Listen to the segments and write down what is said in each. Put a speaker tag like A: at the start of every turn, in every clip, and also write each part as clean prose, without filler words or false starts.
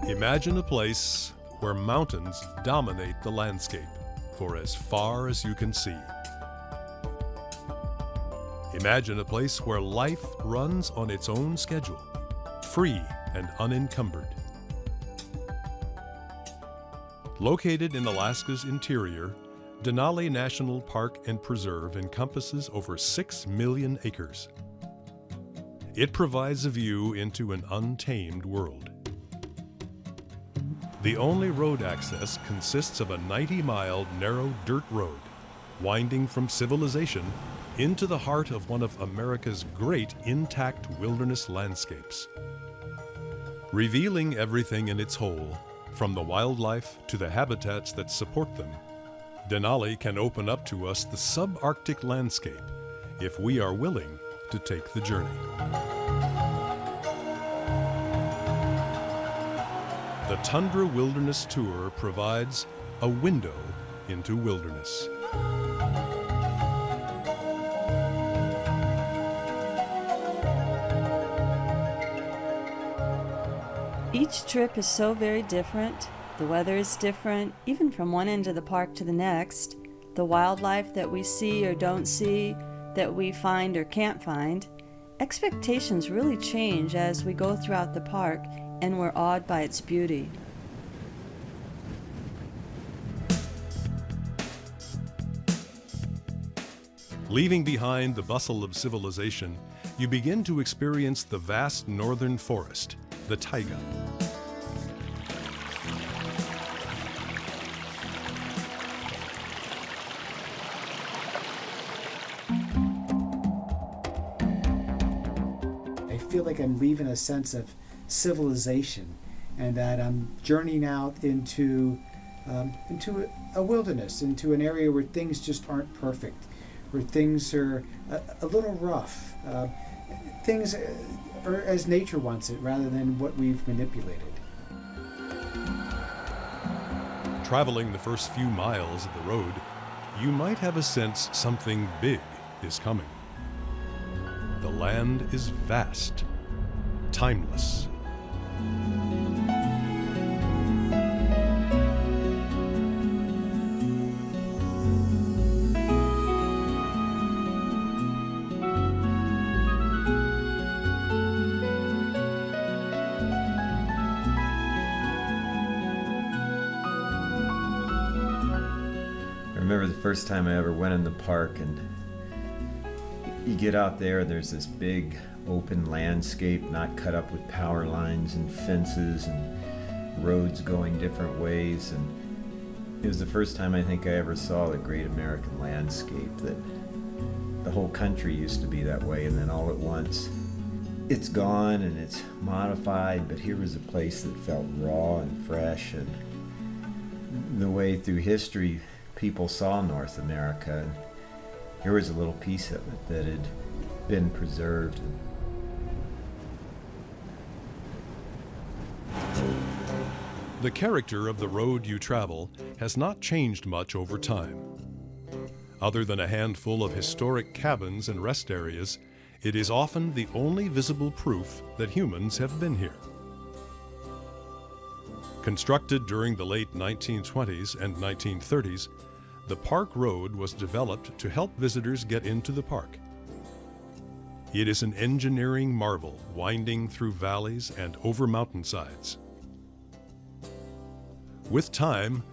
A: Imagine a place where mountains dominate the landscape for as far as you can see. Imagine a place where life runs on its own schedule, free and unencumbered. Located in Alaska's interior, Denali National Park and Preserve encompasses over 6 million acres. It provides a view into an untamed world. The only road access consists of a 90-mile narrow dirt road, winding from civilization into the heart of one of America's great intact wilderness landscapes. Revealing everything in its whole, from the wildlife to the habitats that support them, Denali can open up to us the subarctic landscape if we are willing to take the journey. The Tundra Wilderness Tour provides a window into wilderness.
B: Each trip is so very different. The weather is different, even from one end of the park to the next. The wildlife that we see or don't see, that we find or can't find. Expectations really change as we go throughout the park, and we're awed by its beauty.
A: Leaving behind the bustle of civilization, you begin to experience the vast northern forest, the taiga.
C: I feel like I'm leaving a sense of civilization, and that I'm journeying out into a wilderness, into an area where things just aren't perfect, where things are a little rough. Things are as nature wants it rather than what we've manipulated.
A: Traveling the first few miles of the road, you might have a sense something big is coming. The land is vast, timeless.
D: I remember the first time I ever went in the park, and you get out there and there's this big open landscape not cut up with power lines and fences and roads going different ways, and it was the first time I think I ever saw the great American landscape, that the whole country used to be that way, and then all at once it's gone and it's modified, but here was a place that felt raw and fresh, and the way through history people saw North America, and here was a little piece of it that had been preserved.
A: The character of the road you travel has not changed much over time. Other than a handful of historic cabins and rest areas, it is often the only visible proof that humans have been here. Constructed during the late 1920s and 1930s, the Park Road was developed to help visitors get into the park. It is an engineering marvel winding through valleys and over mountainsides. With time,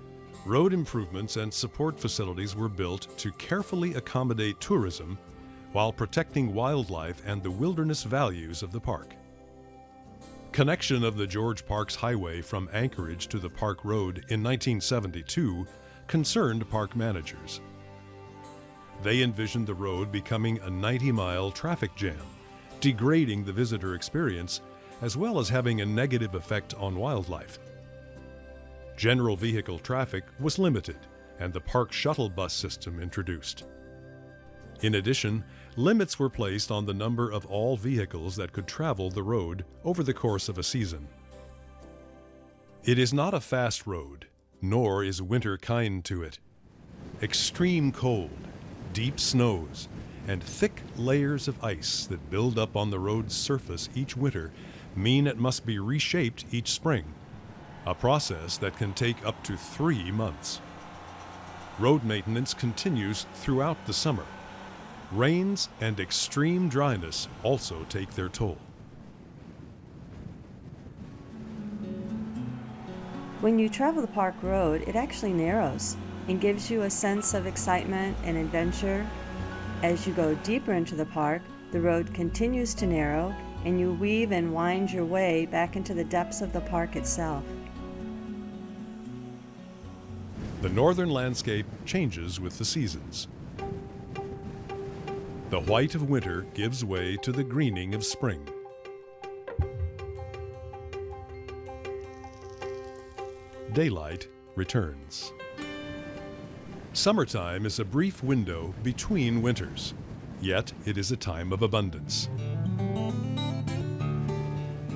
A: road improvements and support facilities were built to carefully accommodate tourism while protecting wildlife and the wilderness values of the park. Connection of the George Parks Highway from Anchorage to the Park Road in 1972 concerned park managers. They envisioned the road becoming a 90-mile traffic jam, degrading the visitor experience, as well as having a negative effect on wildlife. General vehicle traffic was limited, and the park shuttle bus system introduced. In addition, limits were placed on the number of all vehicles that could travel the road over the course of a season. It is not a fast road, nor is winter kind to it. Extreme cold, deep snows, and thick layers of ice that build up on the road's surface each winter mean it must be reshaped each spring. a process that can take up to 3 months. Road maintenance continues throughout the summer. Rains and extreme dryness also take their toll.
B: When you travel the park road, it actually narrows and gives you a sense of excitement and adventure. As you go deeper into the park, the road continues to narrow and you weave and wind your way back into the depths of the park itself.
A: The northern landscape changes with the seasons. The white of winter gives way to the greening of spring. Daylight returns. Summertime is a brief window between winters, yet it is a time of abundance.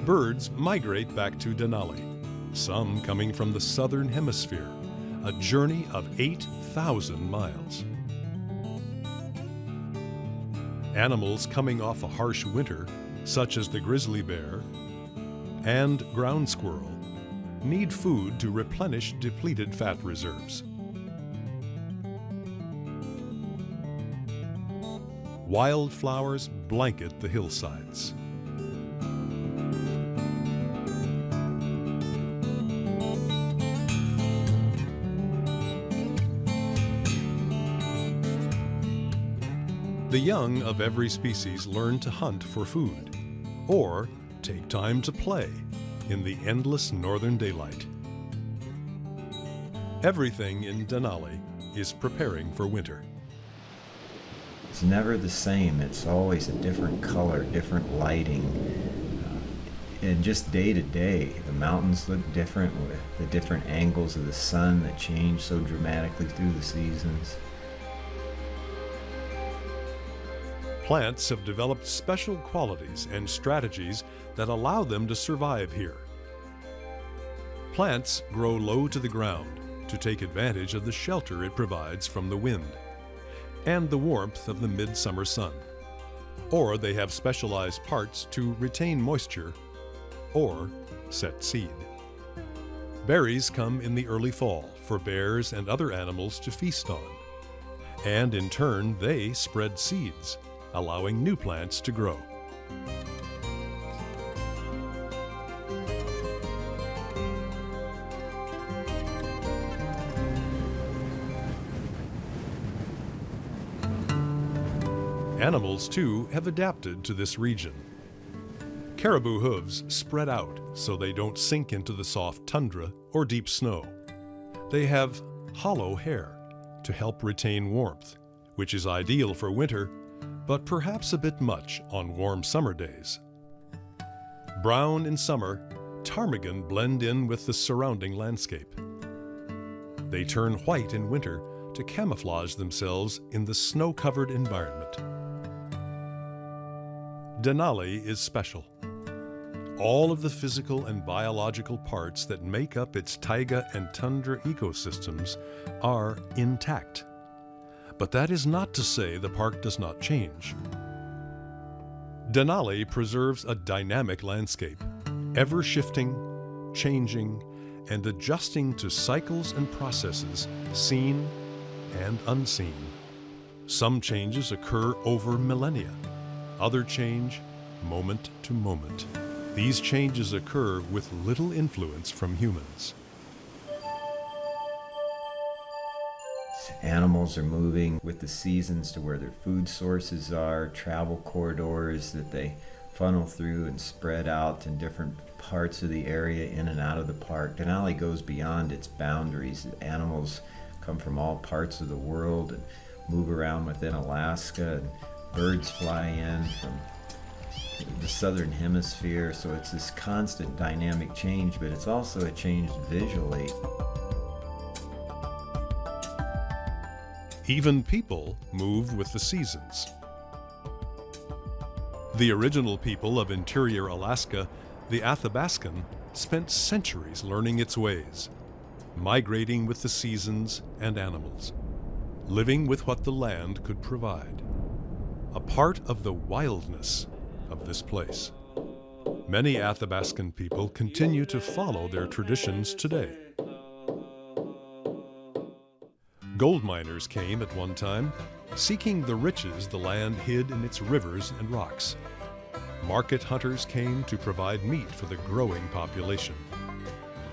A: Birds migrate back to Denali, some coming from the southern hemisphere, a journey of 8,000 miles. Animals coming off a harsh winter, such as the grizzly bear and ground squirrel, need food to replenish depleted fat reserves. Wildflowers blanket the hillsides. The young of every species learn to hunt for food, or take time to play in the endless northern daylight. Everything in Denali is preparing for winter.
D: It's never the same. It's always a different color, different lighting. And just day to day, the mountains look different with the different angles of the sun that change so dramatically through the seasons.
A: Plants have developed special qualities and strategies that allow them to survive here. Plants grow low to the ground to take advantage of the shelter it provides from the wind and the warmth of the midsummer sun. Or they have specialized parts to retain moisture or set seed. Berries come in the early fall for bears and other animals to feast on, and in turn they spread seeds, allowing new plants to grow. Animals, too, have adapted to this region. Caribou hooves spread out so they don't sink into the soft tundra or deep snow. They have hollow hair to help retain warmth, which is ideal for winter, but perhaps a bit much on warm summer days. Brown in summer, ptarmigan blend in with the surrounding landscape. They turn white in winter to camouflage themselves in the snow-covered environment. Denali is special. All of the physical and biological parts that make up its taiga and tundra ecosystems are intact. But that is not to say the park does not change. Denali preserves a dynamic landscape, ever shifting, changing, and adjusting to cycles and processes seen and unseen. Some changes occur over millennia, other change moment to moment. These changes occur with little influence from humans.
D: Animals are moving with the seasons to where their food sources are, travel corridors that they funnel through and spread out in different parts of the area in and out of the park. Denali goes beyond its boundaries. Animals come from all parts of the world and move around within Alaska, and birds fly in from the southern hemisphere, so it's this constant dynamic change, but it's also a change visually.
A: Even people move with the seasons. The original people of interior Alaska, the Athabascan, spent centuries learning its ways, migrating with the seasons and animals, living with what the land could provide, a part of the wildness of this place. Many Athabascan people continue to follow their traditions today. Gold miners came at one time, seeking the riches the land hid in its rivers and rocks. Market hunters came to provide meat for the growing population.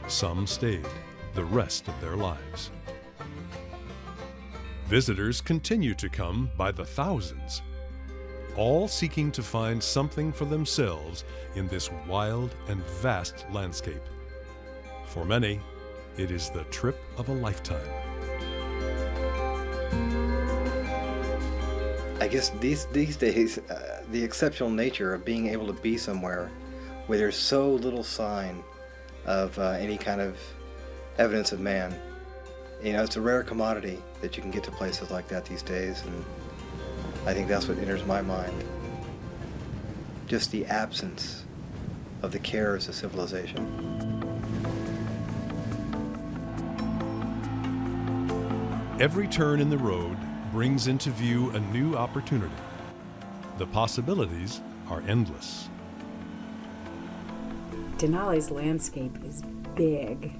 A: Some stayed the rest of their lives. Visitors continue to come by the thousands, all seeking to find something for themselves in this wild and vast landscape. For many, it is the trip of a lifetime.
E: I guess these days, the exceptional nature of being able to be somewhere where there's so little sign of any kind of evidence of man. You know, it's a rare commodity that you can get to places like that these days, and I think that's what enters my mind. Just the absence of the cares of civilization.
A: Every turn in the road brings into view a new opportunity. The possibilities are endless.
F: Denali's landscape is big.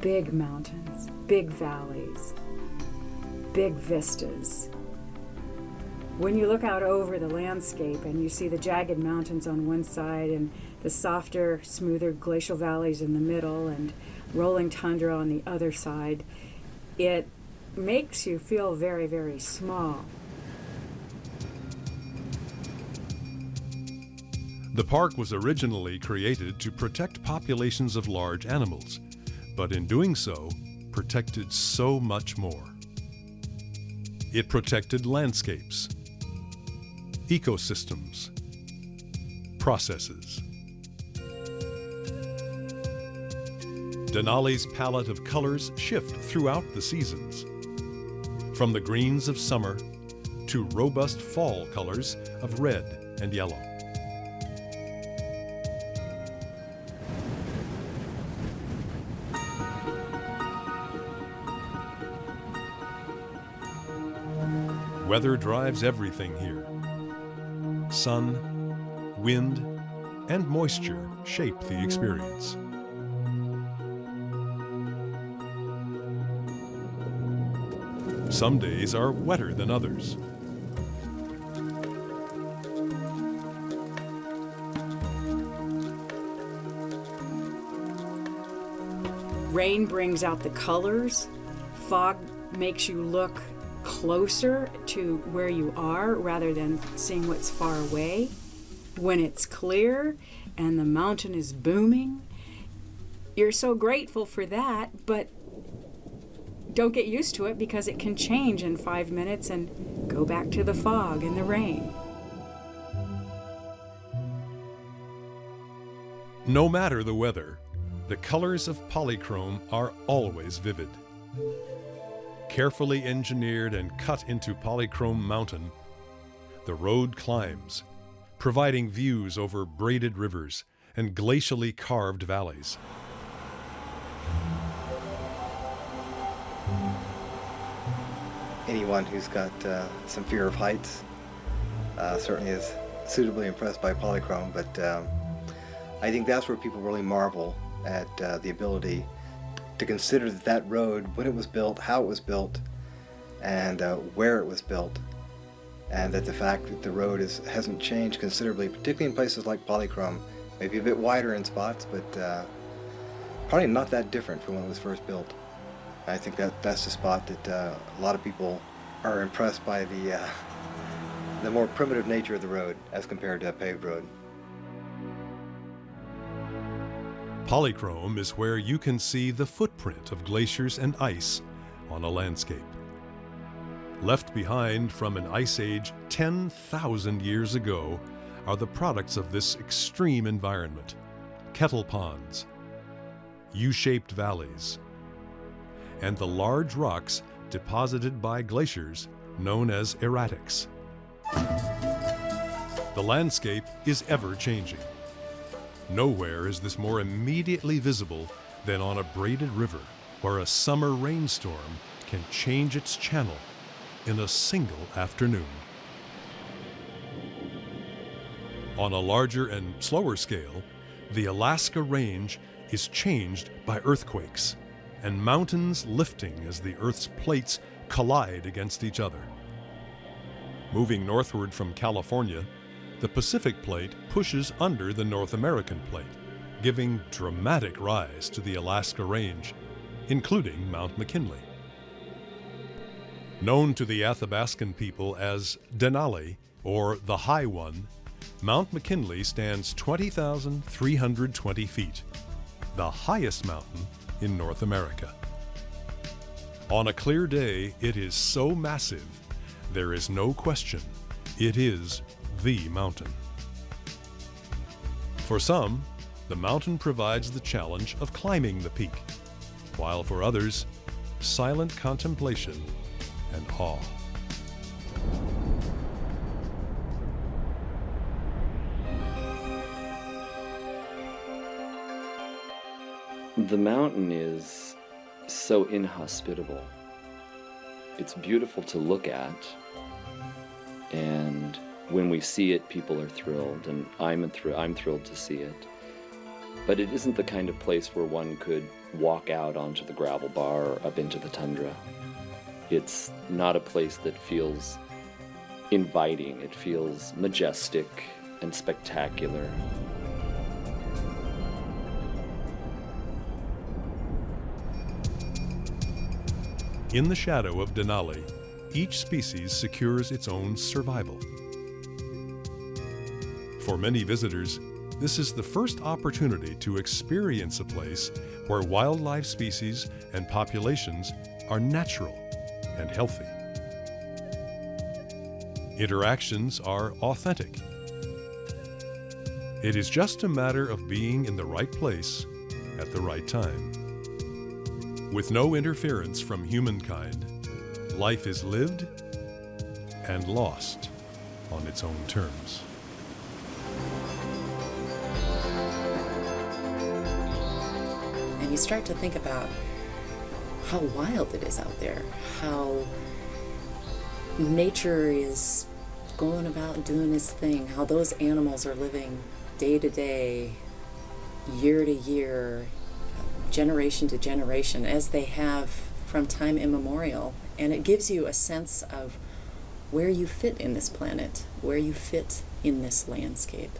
F: Big mountains, big valleys, big vistas. When you look out over the landscape and you see the jagged mountains on one side and the softer, smoother glacial valleys in the middle and rolling tundra on the other side, it makes you feel very, very small.
A: The park was originally created to protect populations of large animals, but in doing so, protected so much more. It protected landscapes, ecosystems, processes. Denali's palette of colors shift throughout the seasons, from the greens of summer to robust fall colors of red and yellow. Weather drives everything here. Sun, wind, and moisture shape the experience. Some days are wetter than others.
F: Rain brings out the colors. Fog makes you look closer to where you are rather than seeing what's far away. When it's clear and the mountain is booming, you're so grateful for that, but don't get used to it because it can change in 5 minutes and go back to the fog and the rain.
A: No matter the weather, the colors of polychrome are always vivid. Carefully engineered and cut into Polychrome Mountain, the road climbs, providing views over braided rivers and glacially carved valleys.
E: Anyone who's got some fear of heights certainly is suitably impressed by polychrome, but I think that's where people really marvel at the ability to consider that road, when it was built, how it was built, and where it was built, and that the fact that the road hasn't changed considerably, particularly in places like polychrome, maybe a bit wider in spots, but probably not that different from when it was first built. I think that's the spot that a lot of people are impressed by the more primitive nature of the road as compared to a paved road.
A: Polychrome is where you can see the footprint of glaciers and ice on a landscape. Left behind from an ice age 10,000 years ago are the products of this extreme environment: kettle ponds, U-shaped valleys, and the large rocks deposited by glaciers known as erratics. The landscape is ever-changing. Nowhere is this more immediately visible than on a braided river, where a summer rainstorm can change its channel in a single afternoon. On a larger and slower scale, the Alaska Range is changed by earthquakes and mountains lifting as the Earth's plates collide against each other. Moving northward from California, the Pacific Plate pushes under the North American Plate, giving dramatic rise to the Alaska Range, including Mount McKinley. Known to the Athabascan people as Denali, or the High One, Mount McKinley stands 20,320 feet, the highest mountain in North America. On a clear day, it is so massive, there is no question, it is the mountain. For some, the mountain provides the challenge of climbing the peak, while for others, silent contemplation and awe.
G: The mountain is so inhospitable. It's beautiful to look at, and when we see it, people are thrilled, and I'm thrilled to see it. But it isn't the kind of place where one could walk out onto the gravel bar or up into the tundra. It's not a place that feels inviting. It feels majestic and spectacular.
A: In the shadow of Denali, each species secures its own survival. For many visitors, this is the first opportunity to experience a place where wildlife species and populations are natural and healthy. Interactions are authentic. It is just a matter of being in the right place at the right time. With no interference from humankind, life is lived and lost on its own terms.
H: And you start to think about how wild it is out there, how nature is going about doing its thing, how those animals are living day to day, year to year, generation to generation, as they have from time immemorial. And it gives you a sense of where you fit in this planet, where you fit in this landscape.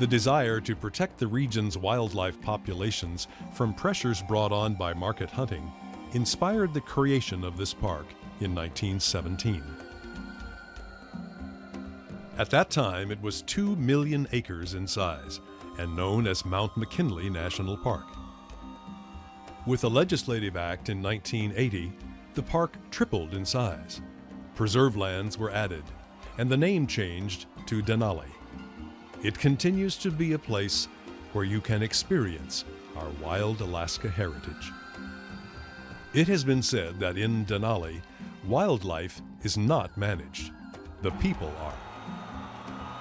A: The desire to protect the region's wildlife populations from pressures brought on by market hunting inspired the creation of this park in 1917. At that time, it was 2 million acres in size and known as Mount McKinley National Park. With a legislative act in 1980, the park tripled in size. Preserve lands were added, and the name changed to Denali. It continues to be a place where you can experience our wild Alaska heritage. It has been said that in Denali, wildlife is not managed. The people are.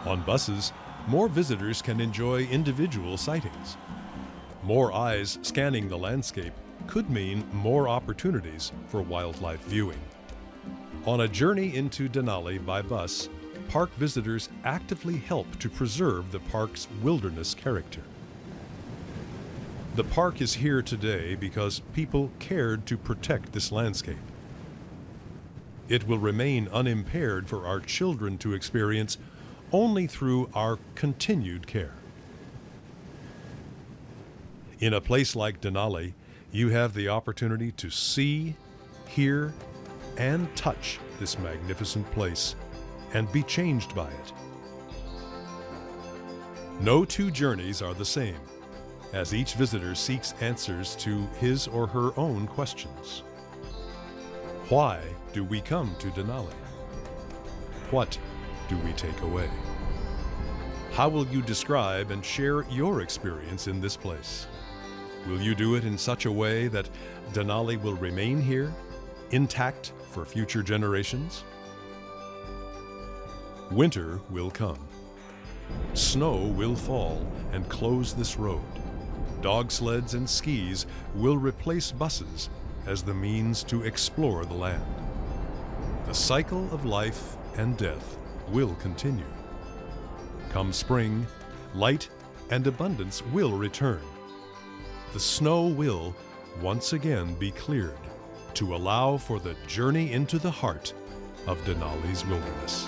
A: On buses, more visitors can enjoy individual sightings. More eyes scanning the landscape could mean more opportunities for wildlife viewing. On a journey into Denali by bus, park visitors actively help to preserve the park's wilderness character. The park is here today because people cared to protect this landscape. It will remain unimpaired for our children to experience only through our continued care. In a place like Denali, you have the opportunity to see, hear, and touch this magnificent place and be changed by it. No two journeys are the same, as each visitor seeks answers to his or her own questions. Why do we come to Denali? What do we take away? How will you describe and share your experience in this place? Will you do it in such a way that Denali will remain here, intact for future generations? Winter will come. Snow will fall and close this road. Dog sleds and skis will replace buses as the means to explore the land. The cycle of life and death will continue. Come spring, light and abundance will return. The snow will once again be cleared to allow for the journey into the heart of Denali's wilderness.